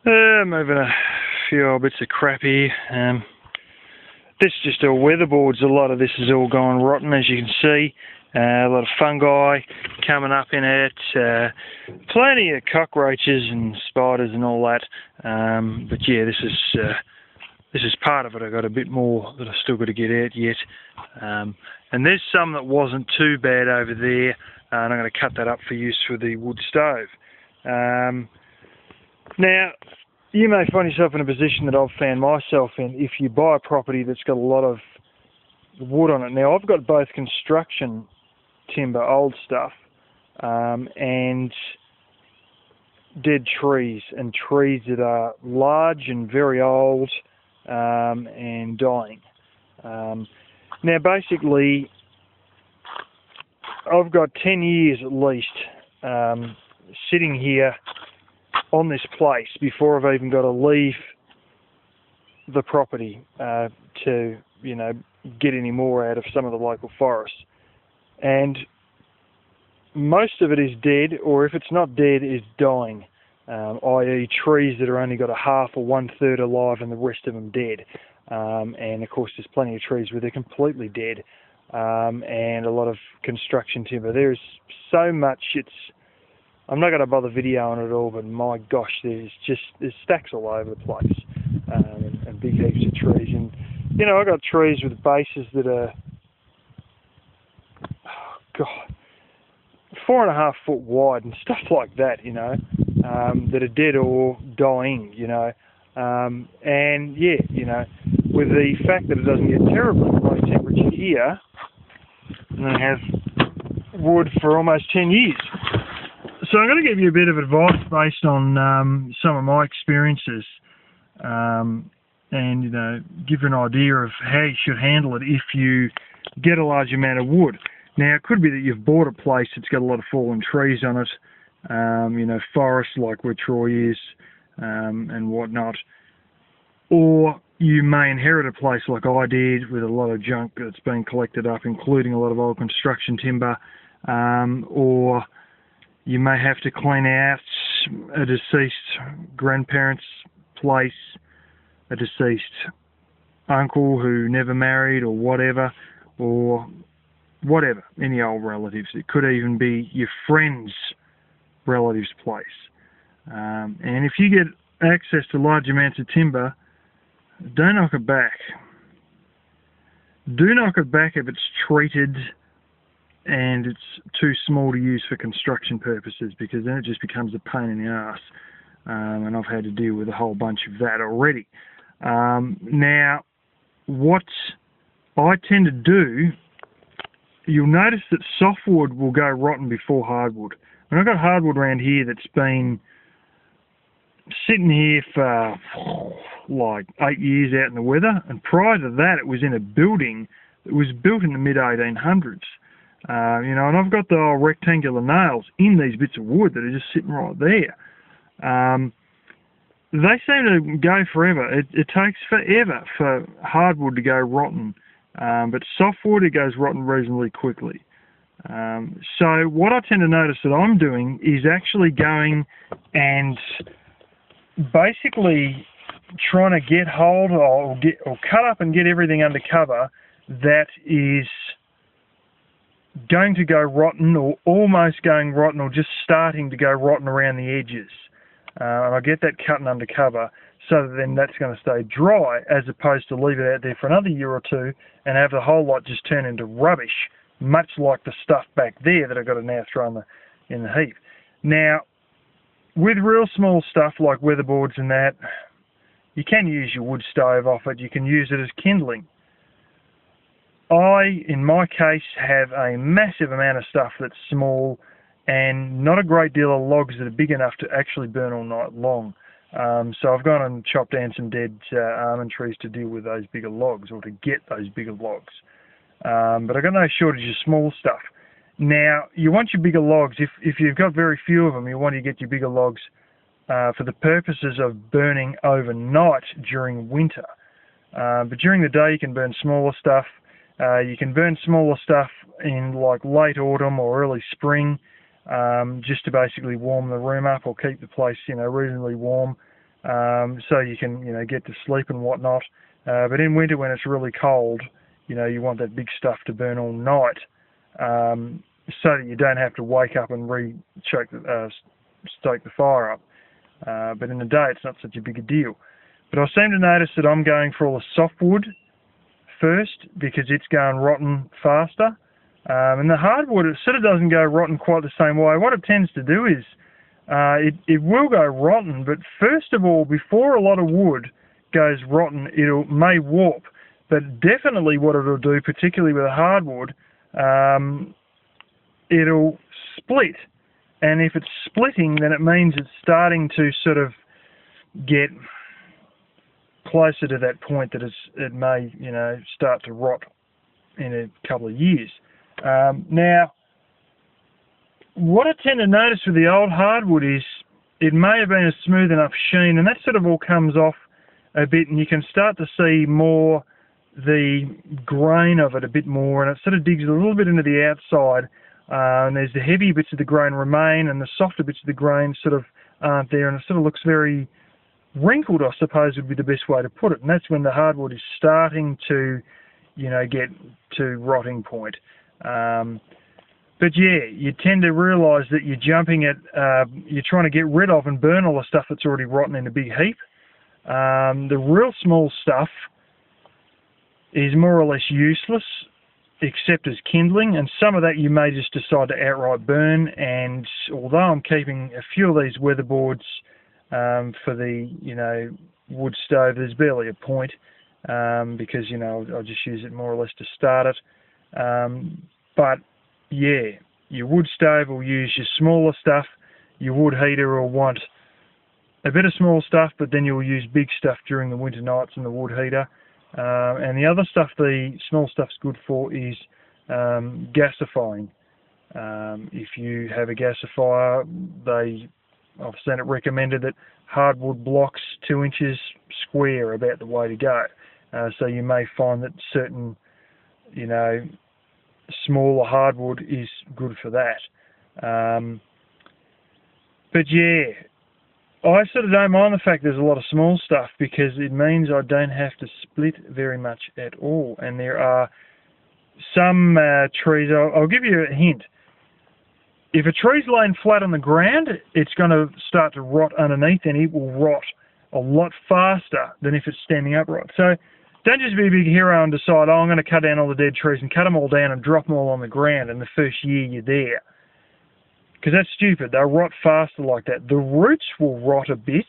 Moving a few old bits of crap here. This is just all weatherboards. A lot of this is all gone rotten, as you can see. A lot of fungi coming up in it. Plenty of cockroaches and spiders and all that. But yeah, this is part of it. I've got a bit more that I've still got to get out yet. And there's some that wasn't too bad over there. And I'm going to cut that up for use for the wood stove. Now, you may find yourself in a position that I've found myself in if you buy a property that's got a lot of wood on it. Now, I've got both construction timber, old stuff, and dead trees, and trees that are large and very old and dying. Now, basically, I've got 10 years at least sitting here on this place before I've even got to leave the property to, you know, get any more out of some of the local forests. And most of it is dead, or if it's not dead, is dying, i.e. trees that are only got a half or 1/3 alive and the rest of them dead. And of course there's plenty of trees where they're completely dead, and a lot of construction timber. There's so much, I'm not going to bother videoing it all, but my gosh, there's stacks all over the place, and big heaps of trees. And you know, I've got trees with bases that are, oh God, 4.5 foot wide and stuff like that, you know, that are dead or dying, you know. And yeah, you know, with the fact that it doesn't get terribly low temperature here, and I have wood for almost 10 years. So I'm going to give you a bit of advice based on some of my experiences, and you know, give you an idea of how you should handle it if you get a large amount of wood. Now, it could be that you've bought a place that's got a lot of fallen trees on it, you know, forests like where Troy is, and whatnot. Or you may inherit a place like I did with a lot of junk that's been collected up, including a lot of old construction timber, or you may have to clean out a deceased grandparent's place, a deceased uncle who never married, or whatever, any old relatives. It could even be your friend's relative's place. And if you get access to large amounts of timber, don't knock it back. Do knock it back if it's treated and it's too small to use for construction purposes, because then it just becomes a pain in the arse. And I've had to deal with a whole bunch of that already. Now, what I tend to do, you'll notice that softwood will go rotten before hardwood. And I've got hardwood around here that's been sitting here for like 8 years out in the weather, and prior to that it was in a building that was built in the mid-1800s. You know, and I've got the old rectangular nails in these bits of wood that are just sitting right there. They seem to go forever. It takes forever for hardwood to go rotten, but softwood, it goes rotten reasonably quickly. So what I tend to notice that I'm doing is actually going and basically trying to get hold or cut up and get everything under cover that is going to go rotten, or almost going rotten, or just starting to go rotten around the edges. And I get that cut and under cover, so that then that's going to stay dry, as opposed to leave it out there for another year or two and have the whole lot just turn into rubbish, much like the stuff back there that I've got to now throw in the heap. Now, with real small stuff like weatherboards and that, you can use your wood stove off it. You can use it as kindling. I, in my case, have a massive amount of stuff that's small and not a great deal of logs that are big enough to actually burn all night long. So I've gone and chopped down some dead almond trees to deal with those bigger logs, or to get those bigger logs. But I've got no shortage of small stuff. Now, you want your bigger logs, if you've got very few of them, you want to get your bigger logs for the purposes of burning overnight during winter. But during the day you can burn smaller stuff. You can burn smaller stuff in like late autumn or early spring, just to basically warm the room up or keep the place, you know, reasonably warm. so you can, get to sleep and whatnot. But in winter, when it's really cold, you want that big stuff to burn all night, so that you don't have to wake up and stoke the fire up. But in the day, it's not such a big a deal. But I seem to notice that I'm going for all the softwood first because it's going rotten faster. And the hardwood, it sort of doesn't go rotten quite the same way. What it tends to do is it will go rotten, but first of all, before a lot of wood goes rotten, it may warp. But definitely what it'll do, particularly with a hardwood, it'll split. And if it's splitting, then it means it's starting to sort of get closer to that point that it may, start to rot in a couple of years. Now, what I tend to notice with the old hardwood is it may have been a smooth enough sheen, and that sort of all comes off a bit, and you can start to see more the grain of it a bit more, and it sort of digs a little bit into the outside, and there's the heavy bits of the grain remain, and the softer bits of the grain sort of aren't there, and it sort of looks very wrinkled, I suppose would be the best way to put it. And that's when the hardwood is starting to, get to rotting point. But yeah, you tend to realise that you're jumping at, you're trying to get rid of and burn all the stuff that's already rotten in a big heap. The real small stuff is more or less useless, except as kindling, and some of that you may just decide to outright burn. And although I'm keeping a few of these weatherboards for the, wood stove, there's barely a point, because, I'll just use it more or less to start it. But yeah, your wood stove will use your smaller stuff. Your wood heater will want a bit of small stuff, but then you'll use big stuff during the winter nights in the wood heater. And the other stuff the small stuff's good for is gasifying. If you have a gasifier, I've seen it recommended that hardwood blocks 2 inches square are about the way to go. So you may find that certain, smaller hardwood is good for that. But yeah, I sort of don't mind the fact there's a lot of small stuff because it means I don't have to split very much at all. And there are some trees, I'll give you a hint. If a tree's laying flat on the ground, it's going to start to rot underneath, and it will rot a lot faster than if it's standing upright. So don't just be a big hero and decide, I'm going to cut down all the dead trees and cut them all down and drop them all on the ground in the first year you're there. Because that's stupid. They'll rot faster like that. The roots will rot a bit,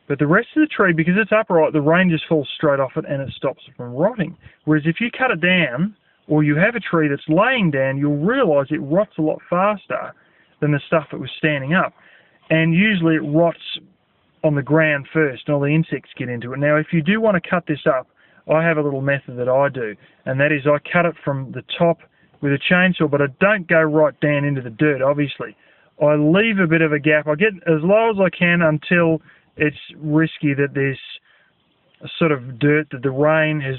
but the rest of the tree, because it's upright, the rain just falls straight off it and it stops it from rotting. Whereas if you cut it down, or you have a tree that's laying down, you'll realise it rots a lot faster than the stuff that was standing up. And usually it rots on the ground first, and all the insects get into it. Now, if you do want to cut this up, I have a little method that I do, and that is I cut it from the top with a chainsaw, but I don't go right down into the dirt, obviously. I leave a bit of a gap. I get as low as I can until it's risky that there's a sort of dirt that the rain has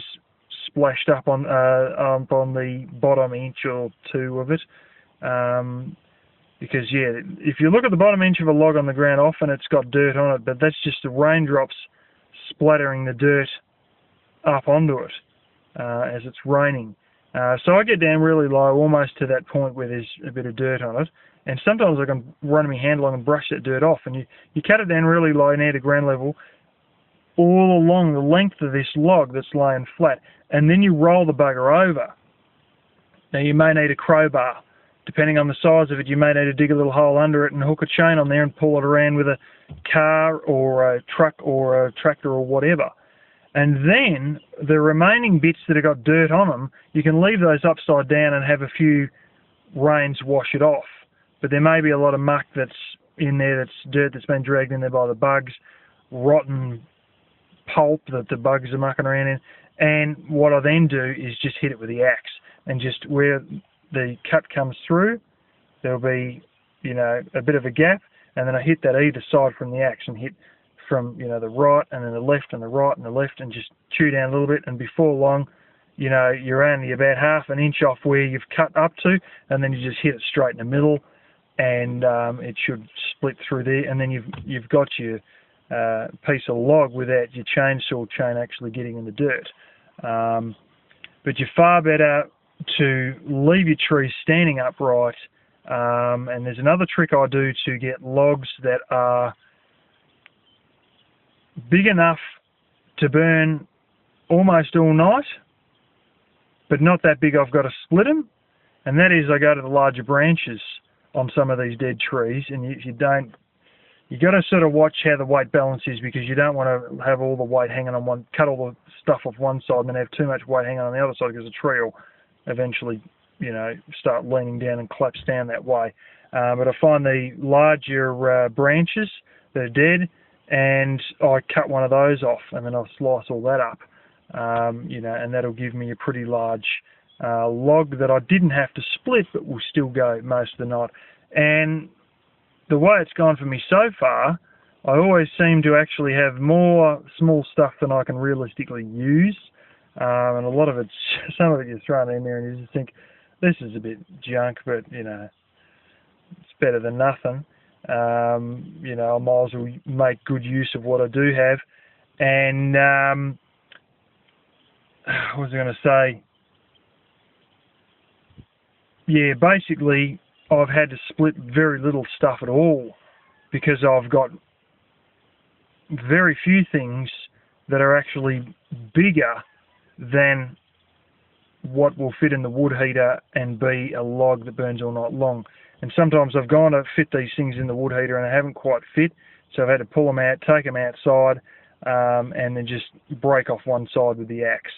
splashed up on the bottom inch or two of it. Because, yeah, if you look at the bottom inch of a log on the ground, often it's got dirt on it, but that's just the raindrops splattering the dirt up onto it as it's raining. So I get down really low, almost to that point where there's a bit of dirt on it, and sometimes I can run my hand along and brush that dirt off, and you cut it down really low near to ground level, all along the length of this log that's laying flat, and then you roll the bugger over. Now you may need a crowbar. Depending on the size of it, you may need to dig a little hole under it and hook a chain on there and pull it around with a car or a truck or a tractor or whatever. And then the remaining bits that have got dirt on them, you can leave those upside down and have a few rains wash it off. But there may be a lot of muck that's in there, that's dirt that's been dragged in there by the bugs, rotten pulp that the bugs are mucking around in. And what I then do is just hit it with the axe, and just where the cut comes through, there'll be, a bit of a gap, and then I hit that either side from the axe and hit from, the right and then the left and the right and the left, and just chew down a little bit, and before long, you're only about half an inch off where you've cut up to, and then you just hit it straight in the middle, and it should split through there, and then you've got your piece of log without your chainsaw chain actually getting in the dirt. But you're far better to leave your trees standing upright. And there's another trick I do to get logs that are big enough to burn almost all night, but not that big I've got to split them. And that is, I go to the larger branches on some of these dead trees, and you got to sort of watch how the weight balance is, because you don't want to have all the weight hanging on one, cut all the stuff off one side and then have too much weight hanging on the other side, because the tree will eventually, start leaning down and collapse down that way. But I find the larger branches that are dead, and I cut one of those off, and then I'll slice all that up, and that'll give me a pretty large log that I didn't have to split, but will still go most of the night. And the way it's gone for me so far, I always seem to actually have more small stuff than I can realistically use, and a lot of some of it you're throwing in there and you just think, this is a bit junk, but it's better than nothing. I might as well make good use of what I do have. And what was I going to say? Yeah, basically I've had to split very little stuff at all, because I've got very few things that are actually bigger than what will fit in the wood heater and be a log that burns all night long. And sometimes I've gone to fit these things in the wood heater and I haven't quite fit, so I've had to pull them out, take them outside, and then just break off one side with the axe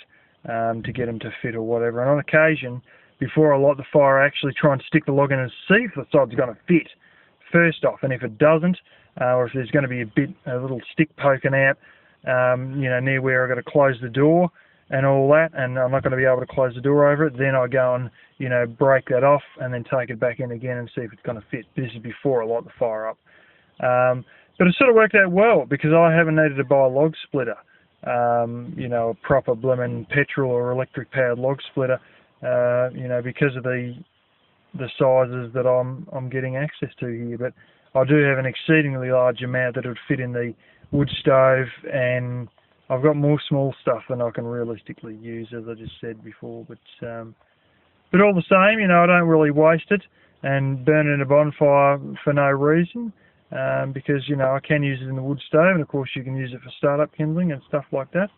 to get them to fit or whatever. And on occasion, before I light the fire, I actually try and stick the log in and see if the side's going to fit first off, and if it doesn't, or if there's going to be a little stick poking out, near where I've got to close the door and all that, and I'm not going to be able to close the door over it, then I go and, break that off and then take it back in again and see if it's going to fit. This is before I light the fire up. But it sort of worked out well, because I haven't needed to buy a log splitter, a proper blooming petrol or electric powered log splitter, because of the sizes that I'm getting access to here. But I do have an exceedingly large amount that would fit in the wood stove, and I've got more small stuff than I can realistically use, as I just said before. But all the same, I don't really waste it and burn it in a bonfire for no reason, because I can use it in the wood stove, and of course you can use it for startup kindling and stuff like that.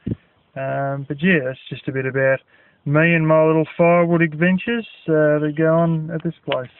But yeah, that's just a bit about me and my little firewood adventures that go on at this place.